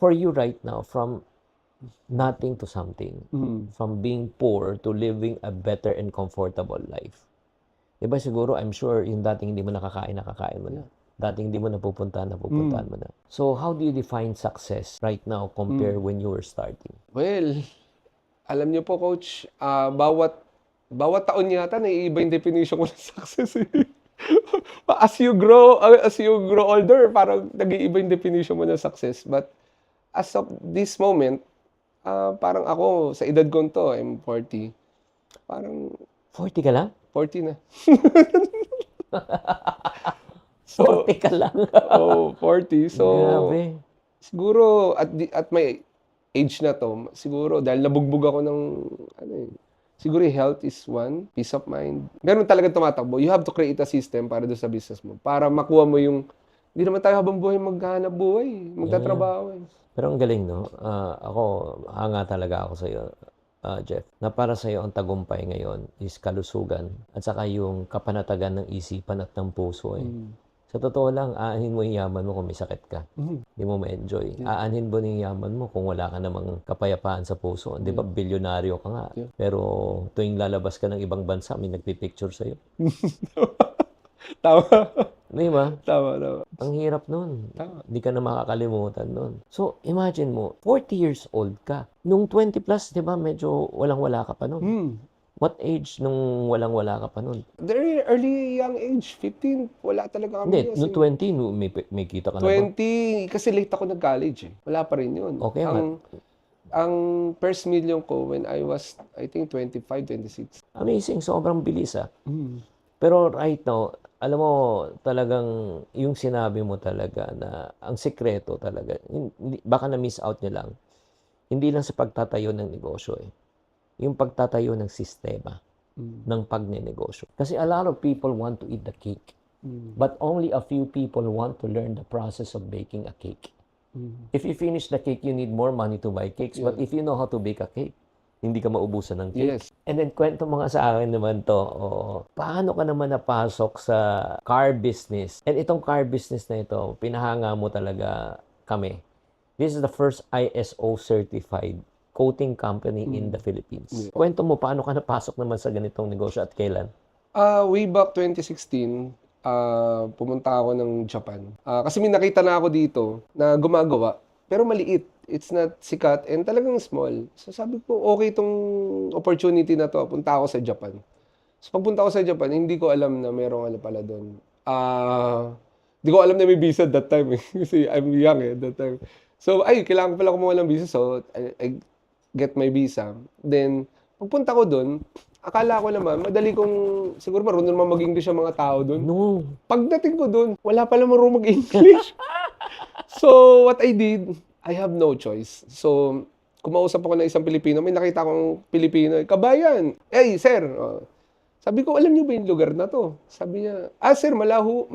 for you right now, from nothing to something, from being poor to living a better and comfortable life. Diba siguro, I'm sure, yung dating hindi mo nakakain mo na. Dating hindi mo napupuntahan mo na. So, how do you define success right now compare when you were starting? Well, alam niyo po, Coach, bawat taon yata naiiba yung definition ko ng success. As you grow older, parang nag-iiba yung definition mo ng success. But as of this moment, parang ako, sa edad ko to, I'm 40. Parang 40 ka lang? 40 na. 40 ka lang. 40. So, Grabe. siguro at my age na to, siguro dahil nabugbog ako ng siguro health is one, peace of mind. Meron talaga tumatakbo. You have to create a system para doon sa business mo. Para makuha mo yung, hindi naman tayo habang buhay maghahanap buhay, magtatrabaho. Pero ang galing, no? Ako, hanga talaga ako sa'yo, Jeff, na para sa'yo ang tagumpay ngayon is kalusugan at saka yung kapanatagan ng isipan at ng puso. Sa totoo lang, aanhin mo yung yaman mo kung may sakit ka. Hindi mo ma-enjoy. Aanhin mo yung yaman mo kung wala ka namang kapayapaan sa puso. Di ba, bilyonaryo ka nga. Pero tuwing lalabas ka ng ibang bansa, may nagpipicture sa'yo. Tama. Di ba? Tama. Ang hirap nun. Hindi ka na makakalimutan nun. So, imagine mo, 40 years old ka. Nung 20 plus, di ba, medyo walang-wala ka pa nun. What age nung walang-wala ka pa nun? Very early young age, 15, wala talaga kami. Hindi, nung 20, may kita ka na ba? 20, kasi late ako nag-college eh. Wala pa rin yun. Okay, ang first million ko when I was, I think, 25, 26. Amazing, sobrang bilis Pero right now, alam mo, talagang yung sinabi mo talaga na ang sekreto talaga, baka na-miss out niya lang, hindi lang sa pagtatayo ng negosyo yung pagtatayo ng sistema ng pagnenegosyo. Kasi a lot of people want to eat the cake, but only a few people want to learn the process of baking a cake. If you finish the cake, you need more money to buy cakes, but if you know how to bake a cake, hindi ka maubusan ng cake. Yes. And then, kwento mga sa akin naman to, paano ka naman napasok sa car business? And itong car business na ito, pinahanga mo talaga kami. This is the first ISO certified coating company in the Philippines. Kwento mo, paano ka napasok naman sa ganitong negosyo at kailan? Way back 2016, pumunta ako ng Japan. Kasi may nakita na ako dito na gumagawa, pero maliit. It's not sikat and talagang small. So sabi ko, okay itong opportunity na to. Punta ako sa Japan. So pagpunta ako sa Japan, hindi ko alam na merong pala doon. Hindi ko alam na may visa that time kasi I'm young that time. So, kailangan pala kumuha ng visa. So, I get my visa. Then, pagpunta ko doon, akala ko naman, madali kong, siguro marunong naman mag-English ang mga tao doon. No. Pagdating ko doon, wala pala marunong mag-English. So, what I did, I have no choice. So, kumausap ako ng isang Pilipino. May nakita akong Pilipino. Kabayan, hey, sir. Sabi ko, alam niyo ba yung lugar na to? Sabi niya, sir, malayo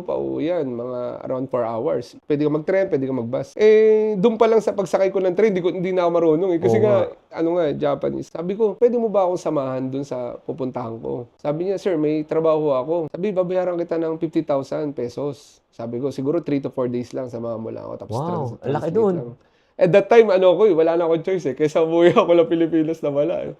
pa yan. Mga around 4 hours. Pwede ka mag-train, pwede ka mag-bus. Doon pa lang sa pagsakay ko ng train, hindi na ako marunong. Kasi Japanese. Sabi ko, pwede mo ba akong samahan doon sa pupuntahan ko? Sabi niya, sir, may trabaho ako. Sabi, babayaran kita ng 50,000 pesos. Sabi ko, siguro 3 to 4 days lang, samahan mo lang ako. Tapos laki doon. lang. At that time, wala na akong choice Kaysa umuwi ako lang Pilipinas na wala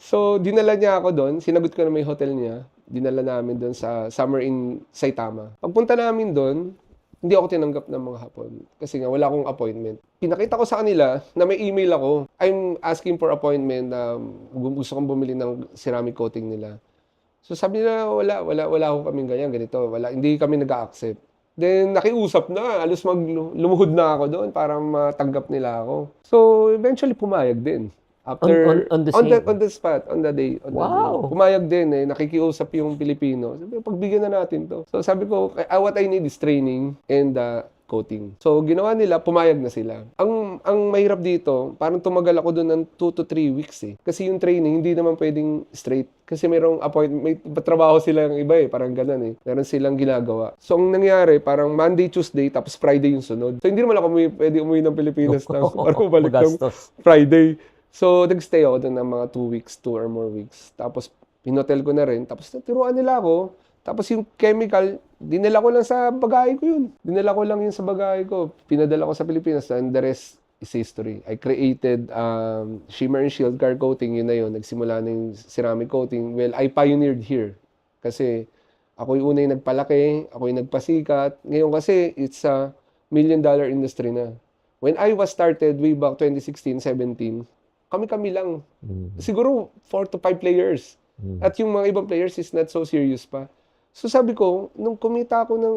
So, dinala niya ako doon. Sinagot ko na may hotel niya. Dinala namin doon sa Summer in Saitama. Pagpunta namin doon, hindi ako tinanggap ng mga Hapon. Kasi nga, wala akong appointment. Pinakita ko sa kanila na may email ako. I'm asking for appointment na gusto kong bumili ng ceramic coating nila. So, sabi nila, wala ako kaming ganito. Hindi kami nag-a-accept. Then, nakiusap na. Alos lumuhod na ako doon para matanggap nila ako. So, eventually, pumayag din. After, on the spot, on the day. Pumayag din nakikiusap yung Pilipino. Sabi ko, pagbigyan na natin to. So, sabi ko, what I need is training and coating. So, ginawa nila, pumayag na sila. Ang mahirap dito, parang tumagal ako doon ng 2 to 3 weeks Kasi yung training, hindi naman pwedeng straight. Kasi mayroong appointment, may trabaho sila yung iba parang ganun Meron silang ginagawa. So, ang nangyari, parang Monday, Tuesday, tapos Friday yung sunod. So, hindi naman ako pwede umuwi ng Pilipinas na para bumalik ng Friday. So, nag-stay ako doon ng mga 2 weeks, 2 or more weeks. Tapos, pinotel ko na rin. Tapos, naturuan nila ako. Tapos yung chemical, dinala ko lang sa bagahe ko yun. Dinala ko lang yun sa bagahe ko. Pinadala ko sa Pilipinas and the rest is history. I created shimmer and shield car coating, yun na yun. Nagsimula na yung ceramic coating. Well, I pioneered here. Kasi ako yung una yung nagpalaki, ako yung nagpasikat. Ngayon kasi, it's a $1 million industry na. When I was started way back 2016-17, kami-kami lang. Siguro 4 to 5 players. At yung mga ibang players is not so serious pa. So sabi ko, nung kumita ako ng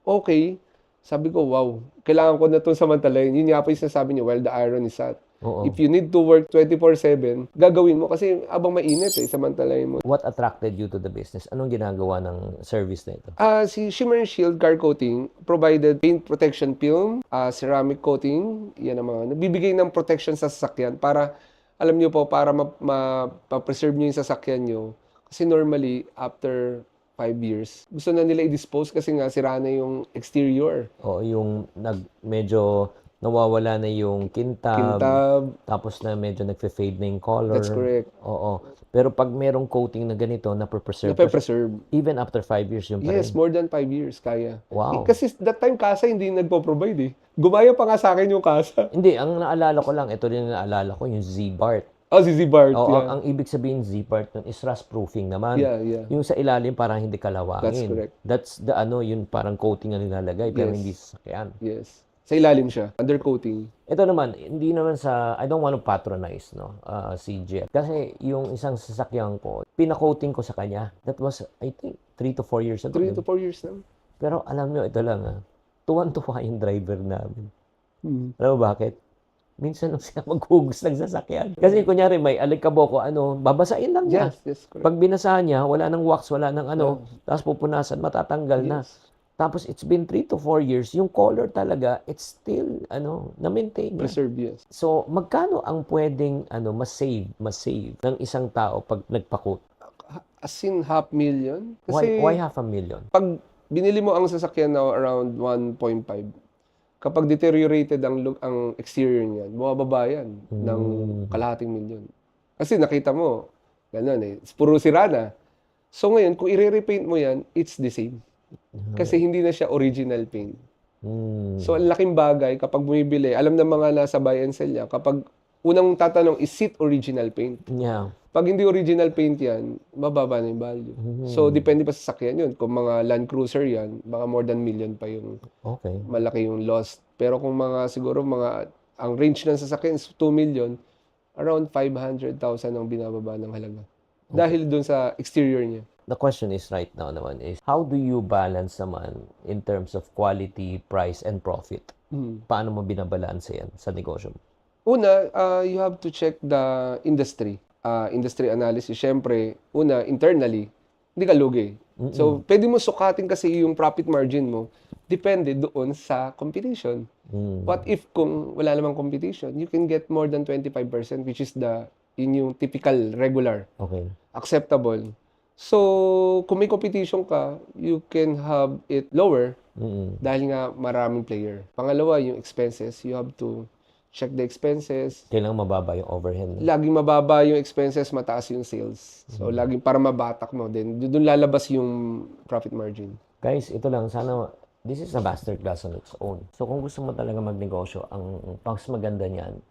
okay, sabi ko, wow, kailangan ko na itong samantalayin. Yun nga po yung sinasabi niyo, while the iron is hot. Oo. If you need to work 24/7, gagawin mo kasi abang mainit samantalayin mo. What attracted you to the business? Anong ginagawa ng service na ito? Si Shimmer and Shield Car Coating provided paint protection film, ceramic coating, yan ang mga nagbibigay ng protection sa sasakyan para, alam niyo po, para ma-preserve niyo yung sasakyan niyo. Kasi normally, after 5 years, gusto na nila i-dispose kasi nga sira na yung exterior. Oo, yung medyo nawawala na yung kintab, tapos na medyo nagfe-fade na yung color. That's correct. Oo. Pero pag merong coating na ganito, na-preserve. Even after 5 years yung pa rin. Yes, more than 5 years, kaya. Wow. Kasi that time, Kasa hindi nagpo-provide eh. Gumaya pa nga sa akin yung Kasa. Hindi, ang naalala ko lang, ito rin ang naalala ko, yung Z-Bart. Si Z-Bart, Oo, yeah. ang ibig sabihin Z-Bart nun is rust-proofing naman. Yeah. Yung sa ilalim parang hindi kalawangin. That's correct. That's the yung parang coating na nilalagay, pero Yes. hindi sa sasakyan. Yes. Sa ilalim siya, undercoating. Ito naman, hindi naman I don't want to patronize, si Jeff. Kasi yung isang sasakyan ko, pina-coating ko sa kanya. That was, I think, 3 to 4 years ago. 3 to 4 years na. Pero alam nyo, ito lang, tuwan-tuwa yung driver namin. Alam mo bakit? Minsan lang siya maghugas ng sasakyan. Kasi kunyari, may alikabok o babasain lang niya. Yes, correct. Pag binasahan niya, wala nang wax, wala nang tapos pupunasan, matatanggal na. Tapos it's been 3 to 4 years, yung color talaga, it's still, na-maintain niya. Preserve, yes. So, magkano ang pwedeng, ma-save ng isang tao pag nagpa-coat? As in, $500,000. Kasi, Why $500,000? pag binili mo ang sasakyan na around 1.5, kapag deteriorated ang exterior niyan, bumababa yan ng $250,000. Kasi nakita mo, gano'n puro sira na. So ngayon, kung i-repaint mo yan, it's the same. Kasi hindi na siya original paint. So ang laking bagay kapag bumibili, alam ng mga nasa buy and sell niya, kapag unang tatanong, is it original paint? Yeah. Pag hindi original paint yan, mababa na yung value. So, depende pa sa sakyan yun. Kung mga Land Cruiser yan, baka more than $1 million pa yung malaki yung loss. Pero kung siguro ang range ng sasakyan is 2 million, around 500,000 ang binababa ng halaga. Dahil dun sa exterior niya. The question is right now naman is, how do you balance naman in terms of quality, price, and profit? Paano mo binabalanse yan sa negosyo mo? Una, you have to check the industry. Industry analysis. Siyempre, una, internally, hindi ka lugi. So, pwede mo sukatin kasi yung profit margin mo. Depende doon sa competition. What if kung wala namang competition, you can get more than 25%, which is yung typical, regular, acceptable. So, kung may competition ka, you can have it lower dahil nga maraming player. Pangalawa, yung expenses. You have to check the expenses. Kailangan mababa yung overhead. Laging mababa yung expenses, mataas yung sales. So, laging para mabatak mo. Then, doon lalabas yung profit margin. Guys, ito lang. Sana, this is a masterclass on its own. So, kung gusto mo talaga magnegosyo, ang mas maganda niyan,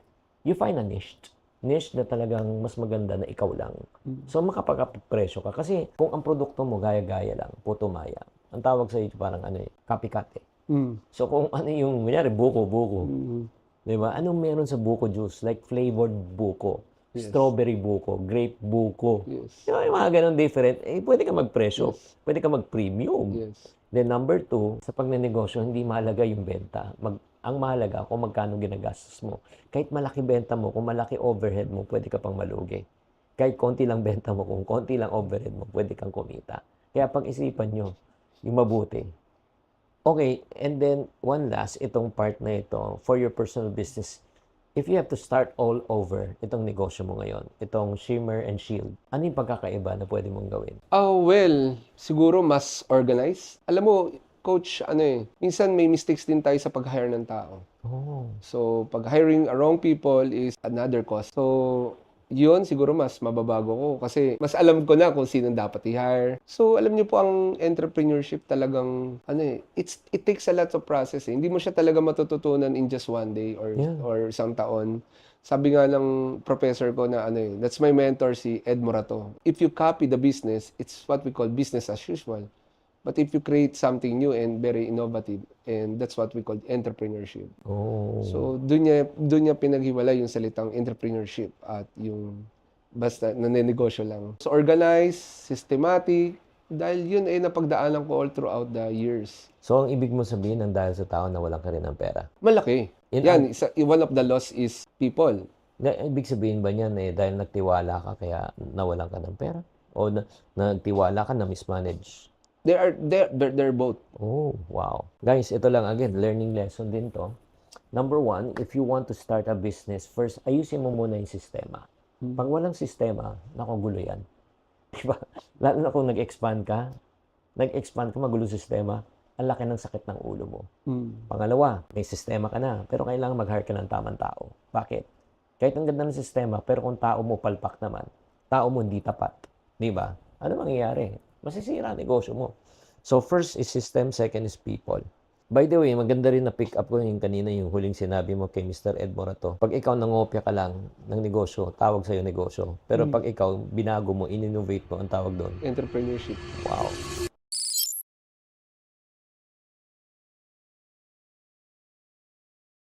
you find a niche. Niche na talagang mas maganda na ikaw lang. So, makapag-presyo ka. Kasi, kung ang produkto mo, gaya-gaya lang, puto-maya, ang tawag sa iyo parang copycat eh. So, kung yung, kunyari, buko. Diba? Anong meron sa buko juice? Like flavored buko, strawberry buko, grape buko. Diba? Yung mga ganun different, pwede ka magpresyo. Pwede ka mag-premium. Then number 2, sa pagnenegosyo, hindi mahalaga yung benta. Ang mahalaga kung magkano ginagastos mo. Kahit malaki benta mo, kung malaki overhead mo, pwede ka pang malugi. Kahit konti lang benta mo, kung konti lang overhead mo, pwede kang kumita. Kaya pag-isipan nyo, yung mabuti. Okay, and then one last, itong part na ito, for your personal business, if you have to start all over itong negosyo mo ngayon, itong Shimmer and Shield, ano yung pagkakaiba na pwede mong gawin? Well, siguro mas organized. Alam mo, coach, minsan may mistakes din tayo sa pag-hire ng tao. So, pag-hiring wrong people is another cost. So, yun siguro mas mababago ko kasi mas alam ko na kung sino dapat i-hire. So, alam niyo po ang entrepreneurship talagang, it takes a lot of process eh. Hindi mo siya talaga matututunan in just one day or isang taon. Sabi nga ng professor ko na that's my mentor si Ed Morato. If you copy the business, it's what we call business as usual. But if you create something new and very innovative, and that's what we call entrepreneurship. Oh. So, doon niya pinaghiwalay yung salitang entrepreneurship at yung basta nanenegosyo lang. So, organized, systematic, dahil yun ay napagdaanan ko all throughout the years. So, ang ibig mo sabihin ng dahil sa tao na walang ka rin ng pera? Malaki. One of the loss is people. Ibig sabihin ba niyan dahil nagtiwala ka kaya nawalan ka ng pera? O nagtiwala ka na mismanage? They're both. Oh, wow. Guys, ito lang again, learning lesson din to. Number one, if you want to start a business, first, ayusin mo muna yung sistema. Pag walang sistema, gulo yan. Diba? Lalo na kung nag-expand ka, magulo sistema, ang laki ng sakit ng ulo mo. Pangalawa, may sistema ka na, pero kailangan mag-hire ka ng tamang tao. Bakit? Kahit ang ganda ng sistema, pero kung tao mo palpak naman, tao mo hindi tapat. Diba? Ano mangyayari? Masisira ang negosyo mo. So, first is system, second is people. By the way, maganda rin na pick up ko yung kanina yung huling sinabi mo kay Mr. Ed Morato. Pag ikaw nangopya ka lang ng negosyo, tawag sa'yo negosyo. Pero pag ikaw binago mo, in-innovate mo, ang tawag doon? Entrepreneurship. Wow.